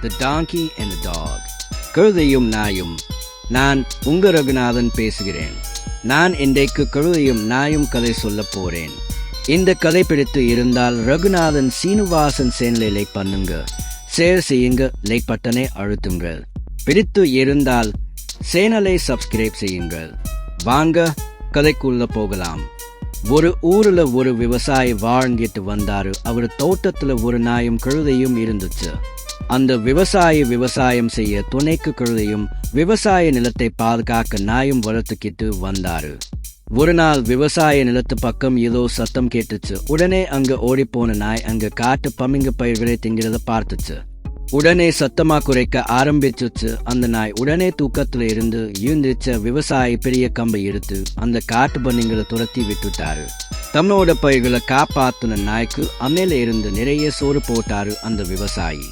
The Donkey and the Dog. கழுதையும் நாயும். நான் உங்க ரகுநாதன் பேசுகிறேன். நான் இன்றைக்கு கழுதையும் நாயும் கதை சொல்ல போறேன். இந்த கதை பிடித்து இருந்தால் ரகுநாதன் சீனிவாசன் சேனலை லைக் பண்ணுங்க, ஷேர் செய்யுங்க, லைக் பட்டனை அழுத்துங்கள். பிடித்து இருந்தால் சேனலை சப்ஸ்கிரைப் செய்யுங்கள். வாங்க கதைக்குள்ள போகலாம். ஒரு ஊரில் ஒரு விவசாயி வாழ்ந்துட்டு வந்தாரு. அவர் தோட்டத்தில் ஒரு நாயும் கழுதையும் இருந்துச்சு. அந்த விவசாயி விவசாயம் செய்ய துணைக்கு கழுதையும் விவசாய நிலத்தை பாதுகாக்க நாயும் வளர்த்துக்கிட்டு வந்தாரு. ஒரு நாள் விவசாய நிலத்து பக்கம் ஏதோ சத்தம் கேட்டுச்சு. உடனே அங்க ஓடிப்போன நாய் அங்க காட்டு பமிங்க பயிர்களை திங்கிறத பார்த்துச்சு. உடனே சத்தமா குறைக்க ஆரம்பிச்சுச்சு. அந்த நாய் உடனே தூக்கத்துல இருந்து எழுந்திரிச்ச விவசாயி பெரிய கம்பை எடுத்து அந்த காட்டு பன்னிங்களை துரத்தி விட்டுட்டாரு. தன்னோட பயிர்களை காப்பாத்துன நாய்க்கு அம்மையில இருந்து நிறைய சோறு போட்டாரு அந்த விவசாயி.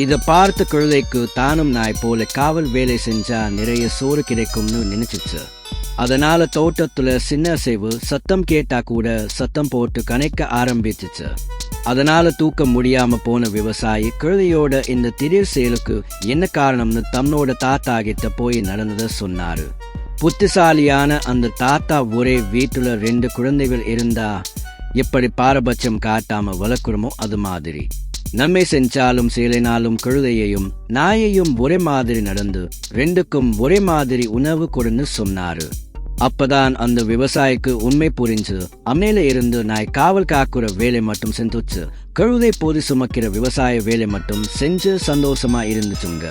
இதை பார்த்த கழுதைக்கு தானும் நாய் போல காவல் வேலை செஞ்சா நிறைய சோறு கிடைக்கும்னு நினைச்சிச்சு. அதனால தோட்டத்துல சின்ன அசைவு சத்தம் கேட்டா கூட சத்தம் போட்டு கணைக்க ஆரம்பிச்சிச்சு. அதனால தூக்க முடியாம போன விவசாயி கழுதையோட இந்த திடீர் செயலுக்கு என்ன காரணம்னு தன்னோட தாத்தா கிட்ட போய் நடந்ததை சொன்னாரு. புத்திசாலியான அந்த தாத்தா ஒரே வீட்டுல 2 குழந்தைகள் இருந்தா எப்படி பாரபட்சம் காட்டாம வளர்க்குறோமோ அது மாதிரி நம்மை செஞ்சாலும் செயலினாலும் கழுதையையும் நாயையும் ஒரே மாதிரி நடந்து 2க்கும் ஒரே மாதிரி உணவு கொடுன்னு சொன்னாரு. அப்பதான் அந்த விவசாயிக்கு உண்மை புரிஞ்சு அம்மையில இருந்து நாய் காவல் காக்குற வேலை மட்டும் செஞ்சுச்சு. கழுதை போதி சுமக்கிற விவசாய வேலை மட்டும் செஞ்சு சந்தோஷமா இருந்துச்சுங்க.